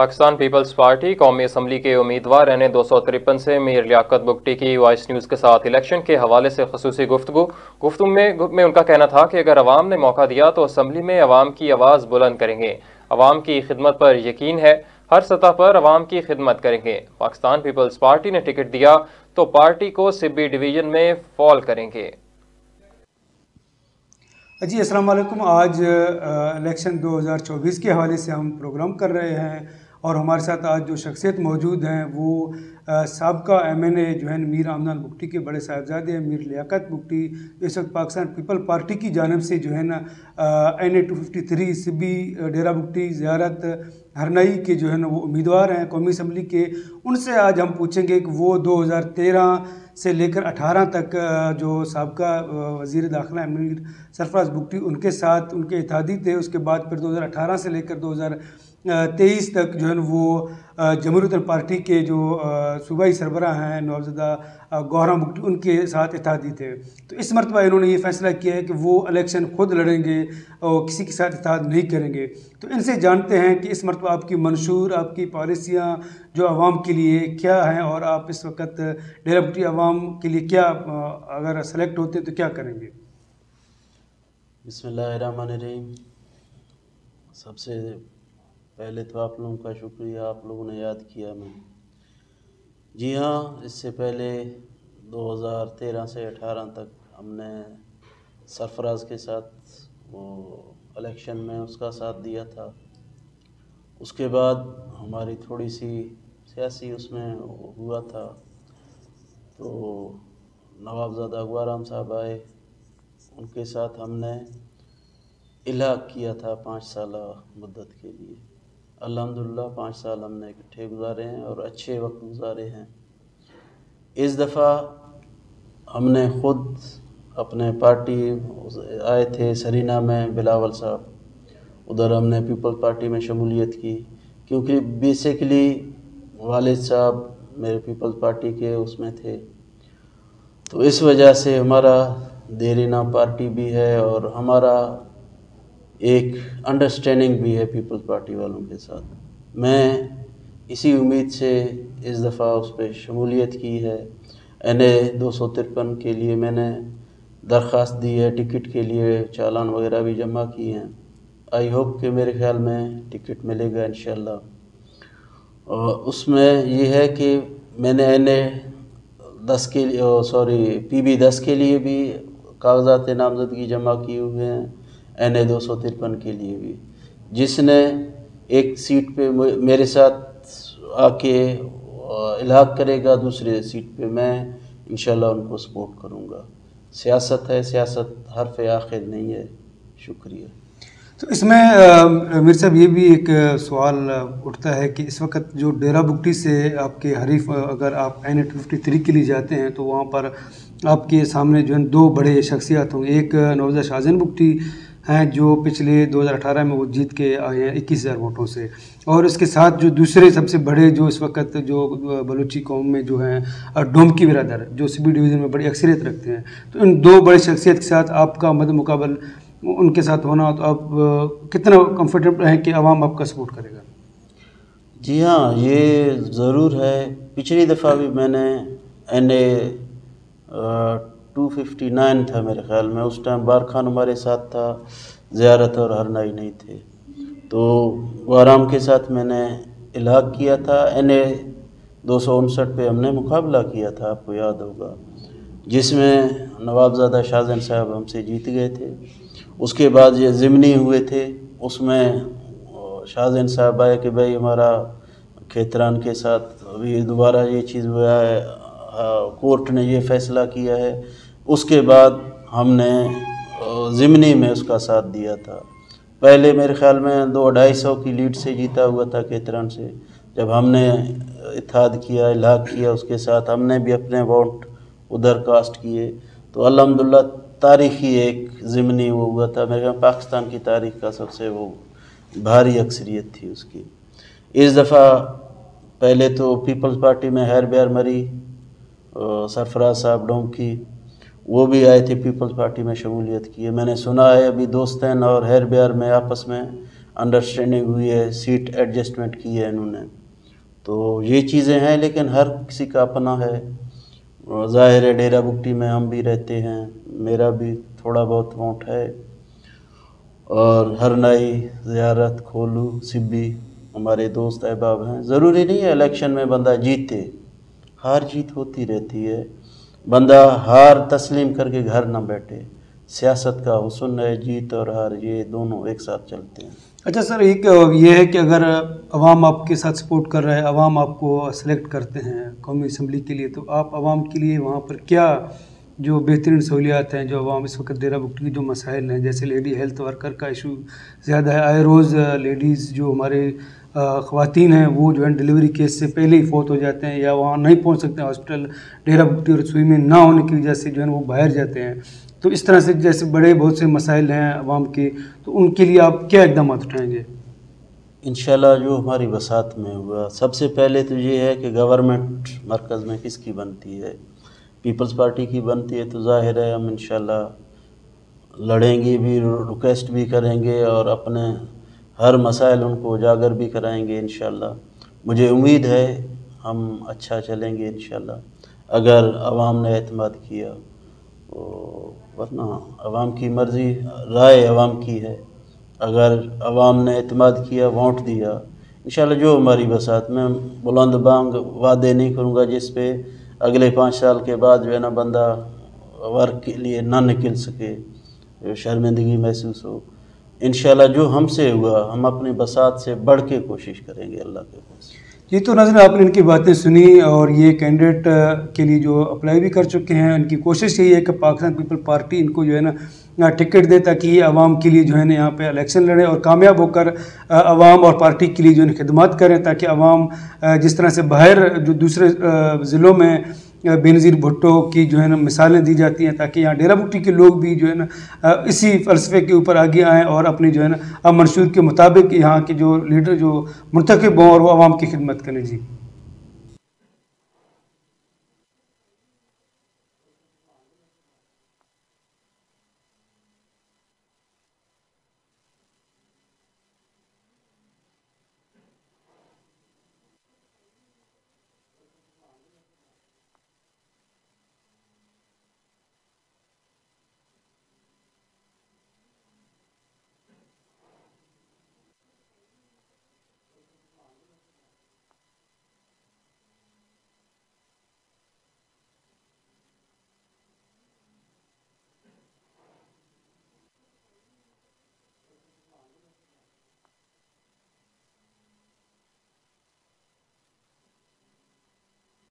Pakistan peoples party कौमी assembly के उम्मीदवार NA-253 से मीर लियाकत बुगटी की वॉइस न्यूज़ के साथ इलेक्शन के हवाले से खसूसी गुफ्तगू में उनका कहना था कि अगर अवाम ने मौका दिया तो असम्बली में अवाम की आवाज़ बुलंद करेंगे। अवाम की खिदमत पर यकीन है, हर सतह पर अवाम की खिदमत करेंगे। पाकिस्तान पीपल्स पार्टी ने टिकट दिया तो पार्टी को सिब्बी डिवीज़न में फॉल करेंगे। जी अस्सलाम वालेकुम। आज इलेक्शन 2024 के हवाले से हम प्रोग्राम कर रहे हैं और हमारे साथ आज जो शख्सियत मौजूद हैं वो साबका MNA जो है मीर आमना बुगटी के बड़े साहिबजादे हैं मीर लियाकत बुगटी। इस वक्त पाकिस्तान पीपल पार्टी की जानिब से जो है ना NA-253 सिब्बी डेरा बुगटी ज़ियारत हरनाई के जो है ना वो उम्मीदवार हैं कौमी असम्बली के। उनसे आज हम पूछेंगे कि वो 2013 से लेकर 18 तक जो साबका वज़ीर दाखिला मीर सरफराज बुगटी उनके साथ उनके इत्तेहादी थे। उसके बाद फिर 2018 से लेकर 2023 तक जो है वो जमहूरियत पार्टी के जो सूबाई सरबराह हैं नवाबज़दा गौहरा बुगटी उनके साथ इत्तेहादी थे। तो इस मरतबा इन्होंने ये फ़ैसला किया है कि वो इलेक्शन खुद लड़ेंगे और किसी के साथ इत्तेहाद नहीं करेंगे। तो इनसे जानते हैं कि इस मरतबा आपकी मंशूर आपकी पॉलिसियाँ जो आवाम के लिए क्या हैं और आप इस वक्त डेरा बुगटी आवाम के लिए क्या अगर सेलेक्ट होते हैं तो क्या करेंगे। बिस्मिल्लाहिर्रहमानिर्रहीम। सबसे पहले तो आप लोगों का शुक्रिया, आप लोगों ने याद किया मैं। जी हाँ, इससे पहले 2013 से 18 तक हमने सरफराज के साथ वो इलेक्शन में उसका साथ दिया था। उसके बाद हमारी थोड़ी सी सियासी उसमें हुआ था, तो नवाबज़ादा गौहरा साहब आए, उनके साथ हमने इलाक़ किया था 5 साल मुद्दत के लिए। अल्हम्दुलिल्लाह 5 साल हमने इकट्ठे गुजारे हैं और अच्छे वक्त गुजारे हैं। इस दफ़ा हमने ख़ुद अपने पार्टी आए थे सरीना में बिलावल साहब, उधर हमने पीपल पार्टी में शमूलियत की क्योंकि बेसिकली वालिद साहब मेरे पीपल पार्टी के उसमें थे। तो इस वजह से हमारा देरीना पार्टी भी है और हमारा एक अंडरस्टैंडिंग भी है पीपल्स पार्टी वालों के साथ। मैं इसी उम्मीद से इस दफ़ा उस पर शमूलियत की है। NA-253 के लिए मैंने दरख्वास्त दी है, टिकट के लिए चालान वगैरह भी जमा किए हैं। आई होप कि मेरे ख्याल में टिकट मिलेगा इंशाल्लाह। और उसमें ये है कि मैंने NA-10 के लिए PB-10 के लिए भी कागजात नामजदगी जमा किए हुए हैं, NA-253 के लिए भी। जिसने एक सीट पे मेरे साथ आके इलाक़ करेगा, दूसरे सीट पे मैं इंशाल्लाह उनको सपोर्ट करूँगा। सियासत है, सियासत हरफ आखिर नहीं है। शुक्रिया। तो इसमें मीर साहब ये भी एक सवाल उठता है कि इस वक्त जो डेरा बुगटी से आपके हरीफ अगर आप NA-253 के लिए जाते हैं तो वहाँ पर आपके सामने जो है 2 बड़े शख्सियत होंगे। एक नवाबज़ादा शाहजहान बुगटी हैं जो पिछले 2018 में वो जीत के आए हैं 21,000 वोटों से, और इसके साथ जो दूसरे सबसे बड़े जो इस वक्त जो बलूची कौम में जो हैं डोम की बिरादर जो सिब्बी डिवीज़न में बड़ी अक्सरियत रखते हैं, तो इन 2 बड़े शख्सियत के साथ आपका मद मुकाबल उनके साथ होना, तो आप कितना कंफर्टेबल हैं कि आवाम आपका सपोर्ट करेगा। जी हाँ, ये ज़रूर है। पिछली दफ़ा भी मैंने NA-259 था मेरे ख्याल में, उस टाइम बार खान हमारे साथ था, ज़ियारत और हरनाई नहीं थे, तो गौहराम के साथ मैंने इलाक़ किया था। NA-259 पे हमने मुकाबला किया था, आपको याद होगा, जिसमें नवाबज़ादा शाहजहान साहब हमसे जीत गए थे। उसके बाद ये ज़िमनी हुए थे, उसमें शाहजहान साहब आए कि भाई हमारा खेतरान के साथ अभी दोबारा ये चीज़ हुआ है, कोर्ट ने ये फ़ैसला किया है। उसके बाद हमने ज़िमनी में उसका साथ दिया था। पहले मेरे ख्याल में 200-250 की लीड से जीता हुआ था खेतरान से। जब हमने इत्तेहाद किया, इलाक़ किया, उसके साथ हमने भी अपने वोट उधर कास्ट किए, तो अल्हम्दुलिल्लाह तारीख़ी एक ज़िमनी वो हुआ था। मेरे ख्याल पाकिस्तान की तारीख़ का सबसे वो भारी अक्सरियत थी उसकी। इस दफ़ा पहले तो पीपल्स पार्टी में हैर ब्यार मरी, सरफराज साहब डोम की, वो भी आए थे पीपल्स पार्टी में शमूलियत की है। मैंने सुना है अभी दोस्तैन और हैर ब्यार में आपस में अंडरस्टैंडिंग हुई है, सीट एडजस्टमेंट की है इन्होंने, तो ये चीज़ें हैं। लेकिन हर किसी का अपना है। ज़ाहिर है डेरा बुगटी में हम भी रहते हैं, मेरा भी थोड़ा बहुत वोट है, और हरनाई, ज़ियारत, खोलू, सिब्बी हमारे दोस्त अहबाब हैं। ज़रूरी नहीं है इलेक्शन में बंदा जीते, हार जीत होती रहती है। बंदा हार तस्लीम करके घर ना बैठे। सियासत का हुस्न है, जीत और हार ये दोनों एक साथ चलते हैं। अच्छा सर, एक ये है कि अगर अवाम आपके साथ सपोर्ट कर रहा है, अवाम आपको सेलेक्ट करते हैं कौमी असम्बली के लिए, तो आप अवाम के लिए वहाँ पर क्या जो बेहतरीन सहूलियात हैं जो अवाम इस वक्त डेरा बुगटी की जो मसाइल हैं, जैसे लेडी हेल्थ वर्कर का इशू ज़्यादा है, आए रोज़ लेडीज़ जो हमारे ख़वातीन हैं वो जो है डिलीवरी केस से पहले ही फौत हो जाते हैं या वहाँ नहीं पहुँच सकते हॉस्पिटल, डेरा बुगटी और सुई में ना होने की वजह से जो है वो बाहर जाते हैं। तो इस तरह से जैसे बड़े बहुत से मसाइल हैं अवाम के, तो उनके लिए आप क्या इक़दाम उठाएंगे? इंशाल्लाह जो हमारी वसात में हुआ, सबसे पहले तो ये है कि गवर्नमेंट मरकज़ में किसकी बनती है, पीपल्स पार्टी की बनती है, तो ज़ाहिर है हम इंशाल्लाह लड़ेंगे भी, रिक्वेस्ट भी करेंगे और अपने हर मसाइल उनको उजागर भी कराएंगे इंशाल्लाह। मुझे उम्मीद है हम अच्छा चलेंगे इंशाल्लाह अगर अवाम ने एतमाद किया, तो वरना अवाम की मर्ज़ी, राय अवाम की है। अगर अवाम ने एतमाद किया, वोट दिया, इंशाल्लाह जो हमारी बसात में बुलंद बांग वादे नहीं करूँगा जिस पे अगले 5 साल के बाद जो है ना बंदा वर्क के लिए ना निकल सके, शर्मिंदगी महसूस हो। इंशाल्लाह जो हमसे हुआ हम अपनी बसात से बढ़ के कोशिश करेंगे अल्लाह के पास। जी, तो नाज़रीन आपने इनकी बातें सुनी और ये कैंडिडेट के लिए जो अप्लाई भी कर चुके हैं, इनकी कोशिश यही है कि पाकिस्तान पीपल पार्टी इनको जो है ना टिकट दे ताकि ये आवाम के लिए जो है ना यहाँ पे इलेक्शन लड़े और कामयाब होकर आवाम और पार्टी के लिए जो है खिदमत करें, ताकि आवाम जिस तरह से बाहर जो दूसरे ज़िलों में बेनज़ीर भुट्टो की जो है ना मिसालें दी जाती हैं, ताकि यहाँ डेरा बुगटी के लोग भी जो है ना इसी फ़लसफ़े के ऊपर आगे आएँ और अपनी जो है ना मंशूर के मुताबिक यहाँ के जो लीडर जो मुंतखब हों और वो आवाम की खिदमत करें। जी।